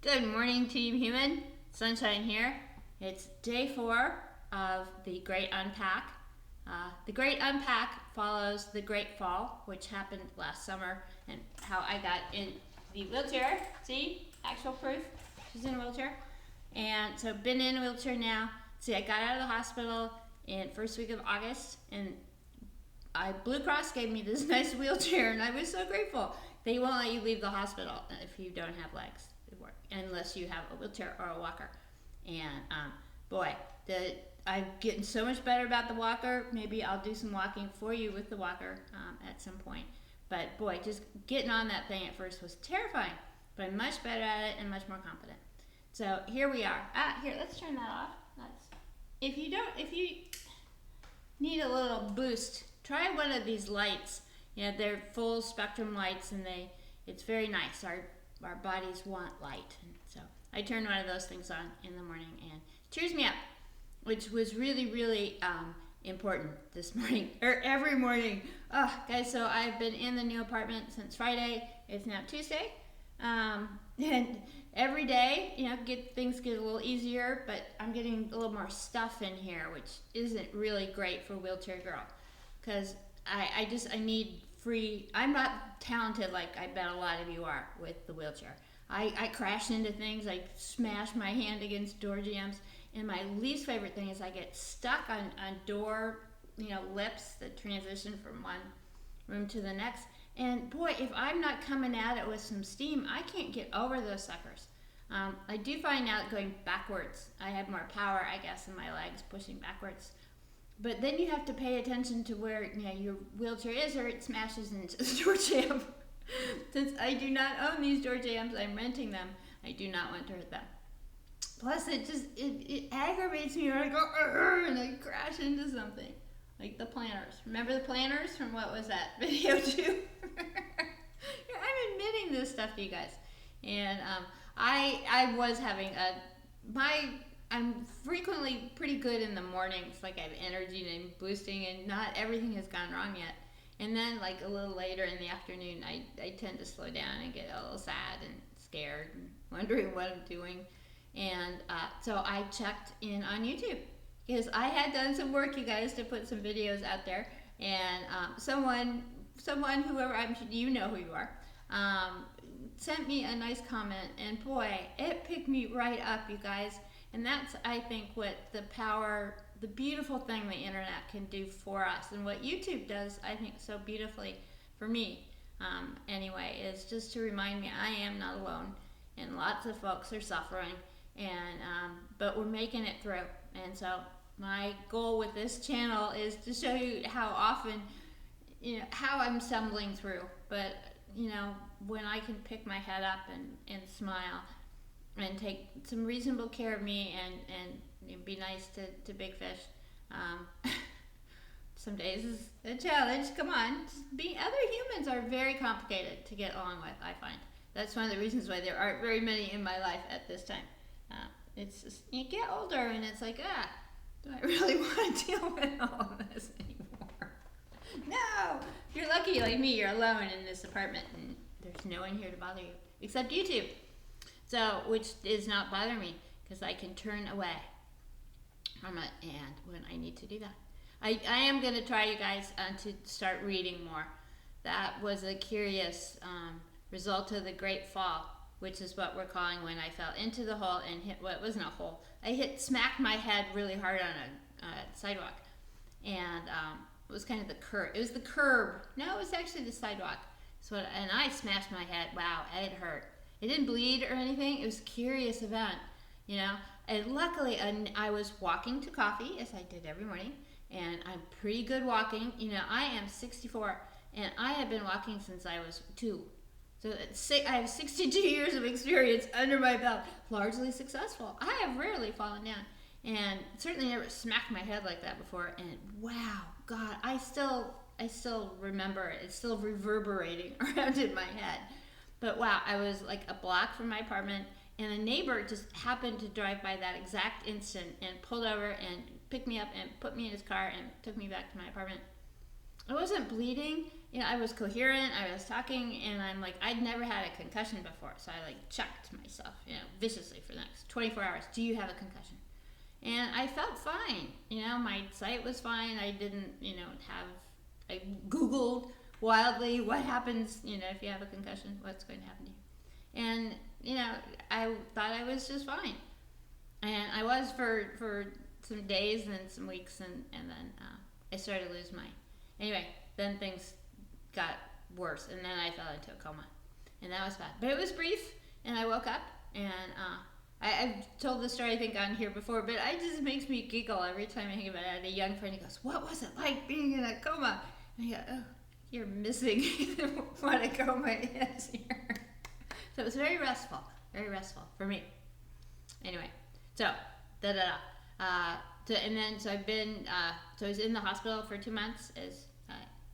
Good morning, Team Human. Sunshine here. It's day 4 of the Great Unpack. The Great Unpack follows the Great Fall, which happened last summer, and how I got in the wheelchair. See, actual proof. She's in a wheelchair. And so been in a wheelchair now. See, I got out of the hospital in first week of August, and Blue Cross gave me this nice wheelchair, and I was so grateful. They won't let you leave the hospital if you don't have legs, unless you have a wheelchair or a walker. And boy, I'm getting so much better about the walker. Maybe I'll do some walking for you with the walker at some point. But boy, just getting on that thing at first was terrifying. But I'm much better at it and much more confident. So here we are. Here, let's turn that off. If you need a little boost, try one of these lights. They're full spectrum lights, and it's very nice. Our bodies want light, and so I turn one of those things on in the morning, and it cheers me up, which was really, really important this morning, or every morning. Oh, guys, so I've been in the new apartment since Friday. It's now Tuesday, and every day, things get a little easier, but I'm getting a little more stuff in here, which isn't really great for a wheelchair girl, because I need free. I'm not talented like I bet a lot of you are with the wheelchair. I crash into things. I smash my hand against door jambs, and my least favorite thing is I get stuck on door lips that transition from one room to the next. And boy, if I'm not coming at it with some steam, I can't get over those suckers. I do find out going backwards, I have more power, I guess, in my legs pushing backwards. But then you have to pay attention to where your wheelchair is, or it smashes into the door jamb. Since I do not own these door jambs, I'm renting them. I do not want to hurt them. Plus, it aggravates me when I go and I crash into something, like the planners. Remember the planners from what was that video too? I'm admitting this stuff to you guys, and I was having I'm frequently pretty good in the mornings, like I have energy and I'm boosting, and not everything has gone wrong yet. And then like a little later in the afternoon, I tend to slow down and get a little sad and scared and wondering what I'm doing. And so I checked in on YouTube, because I had done some work, you guys, to put some videos out there. And someone, whoever, you know who you are, sent me a nice comment, and boy, it picked me right up, you guys. And that's, I think, what the beautiful thing the internet can do for us, and what YouTube does, I think, so beautifully for me, anyway, is just to remind me I am not alone, and lots of folks are suffering, and but we're making it through. And so my goal with this channel is to show you how often, how I'm stumbling through, but when I can pick my head up and smile and take some reasonable care of me and be nice to big fish. Some days is a challenge. Come on, other humans are very complicated to get along with, I find. That's one of the reasons why there aren't very many in my life at this time. It's just, you get older and it's like, do I really want to deal with all of this anymore? No! You're lucky, like me, you're alone in this apartment and there's no one here to bother you except YouTube. So, which does not bother me, because I can turn away from it, and when I need to do that. I am going to try, you guys, to start reading more. That was a curious result of the Great Fall, which is what we're calling when I fell into the hole and hit, well, it wasn't a hole. I smacked my head really hard on a sidewalk, and it was kind of the curb. It was the curb. No, it was actually the sidewalk. And I smashed my head. Wow, it hurt. It didn't bleed or anything. It was a curious event, And luckily, I was walking to coffee, as I did every morning, and I'm pretty good walking. I am 64, and I have been walking since I was 2. So I have 62 years of experience under my belt, largely successful. I have rarely fallen down, and certainly never smacked my head like that before. And wow, God, I still remember it. It's still reverberating around in my head. But wow, I was like a block from my apartment, and a neighbor just happened to drive by that exact instant and pulled over and picked me up and put me in his car and took me back to my apartment. I wasn't bleeding. I was coherent, I was talking, and I'm like, I'd never had a concussion before, so I like checked myself, viciously for the next 24 hours. Do you have a concussion? And I felt fine. My sight was fine. I didn't, I Googled wildly what happens, if you have a concussion, what's going to happen to you. And, I thought I was just fine. And I was for some days and some weeks, and then I started to lose my. Anyway, then things got worse, and then I fell into a coma. And that was bad. But it was brief, and I woke up, and I've told this story, I think, on here before, but it just makes me giggle every time I think about it. I had a young friend who goes, "What was it like being in a coma?" And I go, "Oh, you're missing what a coma is here." So it was very restful for me. Anyway, so, and then, so I've been, so I was in the hospital for 2 months, as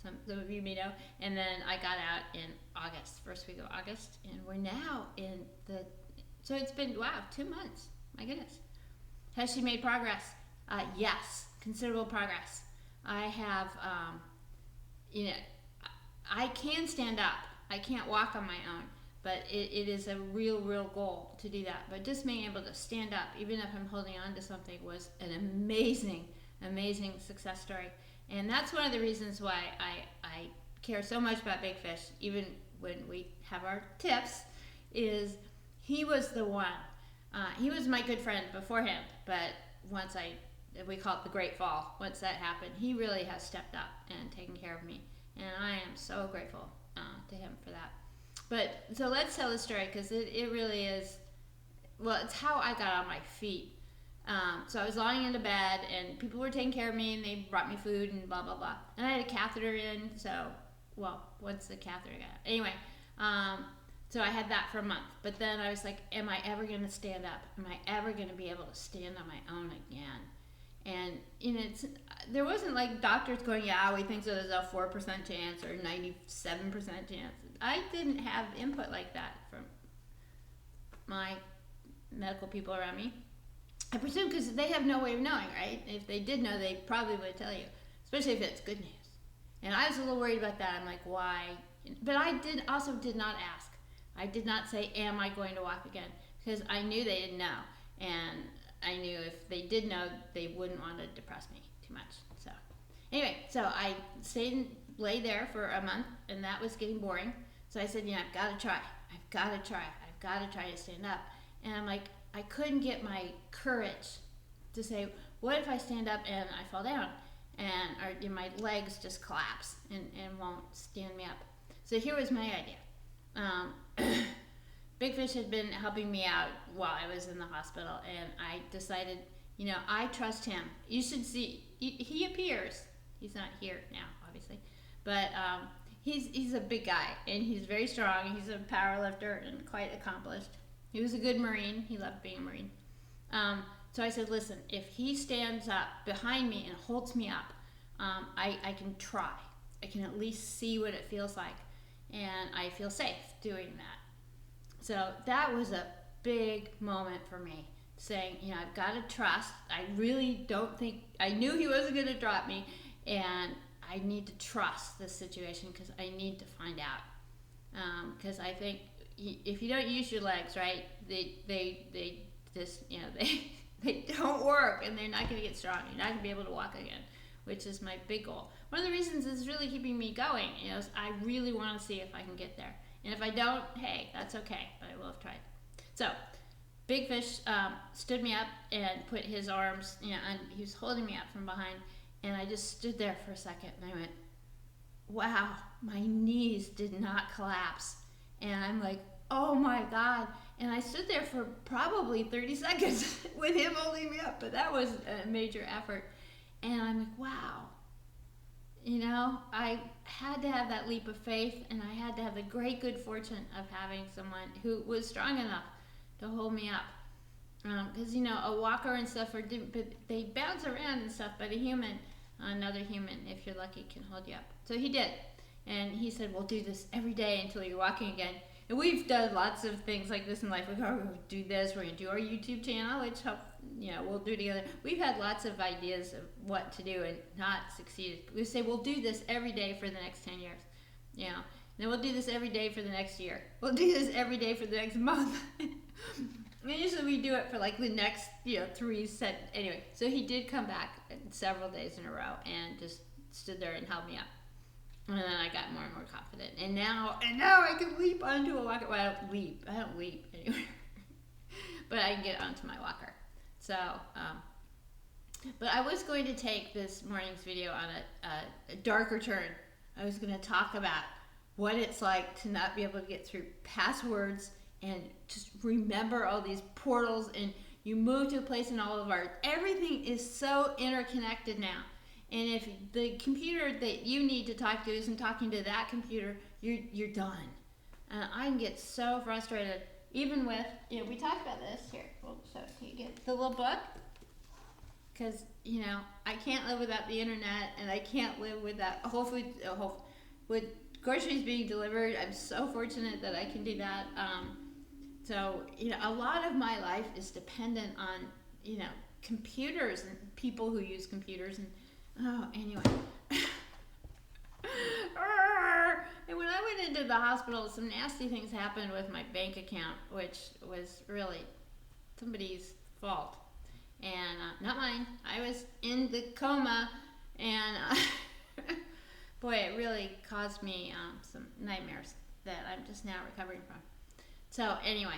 some of you may know, and then I got out in August, first week of August, and we're now in so it's been, 2 months, my goodness. Has she made progress? Yes, considerable progress. I have, I can stand up. I can't walk on my own, but it is a real goal to do that. But just being able to stand up, even if I'm holding on to something, was an amazing success story. And that's one of the reasons why I care so much about Big Fish, even when we have our tips, is he was the one. He was my good friend before him, but once we call it the Great Fall, once that happened, he really has stepped up and taken care of me. And I am so grateful to him for that. But, so let's tell the story, because it really is, well, it's how I got on my feet. So I was lying in the bed, and people were taking care of me, and they brought me food, and blah, blah, blah. And I had a catheter in, once the catheter got out. Anyway, so I had that for a month. But then I was like, am I ever going to stand up? Am I ever going to be able to stand on my own again? And, there wasn't like doctors going, yeah, we think so there's a 4% chance or 97% chance. I didn't have input like that from my medical people around me. I presume because they have no way of knowing, right? If they did know, they probably would tell you, especially if it's good news. And I was a little worried about that. I'm like, why? But I did not ask. I did not say, am I going to walk again? Because I knew they didn't know. And I knew if they did know, they wouldn't want to depress me too much. So anyway, so I lay there for a month, and that was getting boring. So I said, I've got to try to stand up. And I'm like, I couldn't get my courage to say, what if I stand up and I fall down and my legs just collapse and won't stand me up? So here was my idea. Big Fish had been helping me out while I was in the hospital, and I decided, I trust him. You should see, he appears. He's not here now, obviously, but he's a big guy, and he's very strong. He's a power lifter and quite accomplished. He was a good Marine. He loved being a Marine. So I said, listen, if he stands up behind me and holds me up, I can try. I can at least see what it feels like, and I feel safe doing that. So that was a big moment for me, saying, I've got to trust. I really don't think, I knew he wasn't going to drop me, and I need to trust this situation because I need to find out. Because I think if you don't use your legs, right, they just, they don't work, and they're not going to get strong. You're not going to be able to walk again, which is my big goal. One of the reasons is really keeping me going, is I really want to see if I can get there. And if I don't, hey, that's okay, but I will have tried. So Big Fish stood me up and put his arms, and he was holding me up from behind, and I just stood there for a second, and I went, wow, my knees did not collapse. And I'm like, oh my God. And I stood there for probably 30 seconds with him holding me up, but that was a major effort. And I'm like, wow. I had to have that leap of faith, and I had to have the great good fortune of having someone who was strong enough to hold me up. Because, a walker and stuff, but they bounce around and stuff, but another human, if you're lucky, can hold you up. So he did. And he said, we'll do this every day until you're walking again. And we've done lots of things like this in life. We're going to do this. We're going to do our YouTube channel, which we'll do together. We've had lots of ideas of what to do and not succeeded. We say we'll do this every day for the next 10 years. you know. And we'll do this every day for the next year. We'll do this every day for the next month. And usually we do it for like the next, 3 set. Anyway, so he did come back several days in a row and just stood there and held me up. And then I got more and more confident. And now I can leap onto a walker. Well, I don't leap anyway. But I can get onto my walker. So, but I was going to take this morning's video on a darker turn. I was going to talk about what it's like to not be able to get through passwords and just remember all these portals, and you move to a place in all of everything is so interconnected now. And if the computer that you need to talk to isn't talking to that computer, you're done. I can get so frustrated, even with, we talked about this here. We'll show it to you again. The little book, because, I can't live without the internet, and I can't live without with groceries being delivered. I'm so fortunate that I can do that. So, a lot of my life is dependent on, computers and people who use computers. And anyway. And when I went into the hospital, some nasty things happened with my bank account, which was really somebody's fault. And not mine. I was in the coma, and boy, it really caused me some nightmares that I'm just now recovering from. So anyway,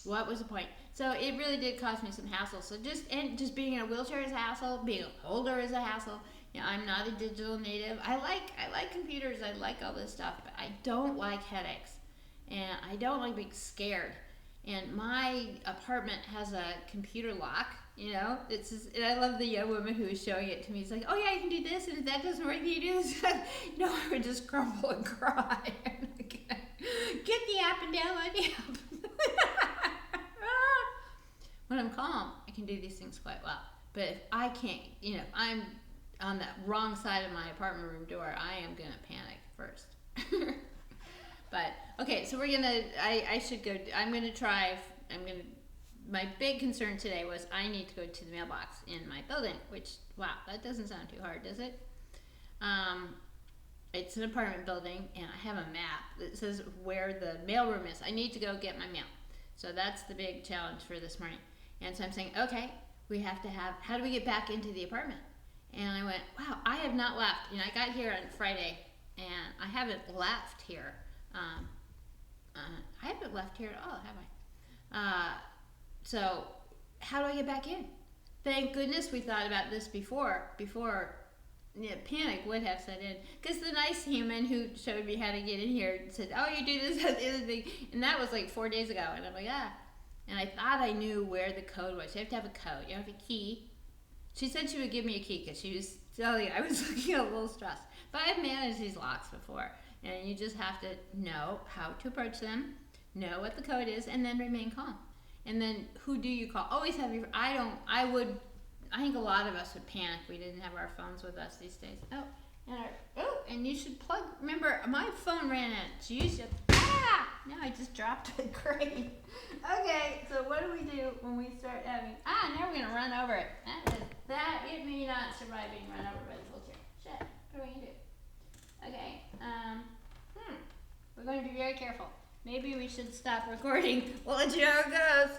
what was the point? So it really did cause me some hassle. So just being in a wheelchair is a hassle. Being a holder is a hassle. I'm not a digital native. I like computers. I like all this stuff, but I don't like headaches, and I don't like being scared. And my apartment has a computer lock. It's just, and I love the young woman who was showing it to me. It's like, oh yeah, you can do this, and if that doesn't work, you do this. No, I would just crumble and cry. Get the app and download the app. When I'm calm, I can do these things quite well. But if I can't, if I'm on that wrong side of my apartment room door, I am gonna panic first. But okay, so my big concern today was I need to go to the mailbox in my building, which, wow, that doesn't sound too hard, does it? It's an apartment building, and I have a map that says where the mailroom is. I need to go get my mail. So that's the big challenge for this morning. And so I'm saying, okay, how do we get back into the apartment? And I went, wow, I have not left. I got here on Friday, and I haven't left here. I haven't left here at all, have I? So how do I get back in? Thank goodness we thought about this before panic would have set in. Because the nice human who showed me how to get in here said, oh, you do this, that, the other thing. And that was like 4 days ago. And I'm like, ah. And I thought I knew where the code was. You have to have a code. You have a key. She said she would give me a key because she was telling me I was looking a little stressed. But I've managed these locks before. And you just have to know how to approach them, know what the code is, and then remain calm. And then who do you call? Always have your, I think a lot of us would panic. We didn't have our phones with us these days. And you should plug, remember, my phone ran out. So you should, now I just dropped it, great. Okay, so what do we do when we start having, now we're gonna run over it. It may not survive being run over by the wheelchair. Shit, what are we gonna do? Okay, we're going to be very careful. Maybe we should stop recording. We'll let you know how it goes.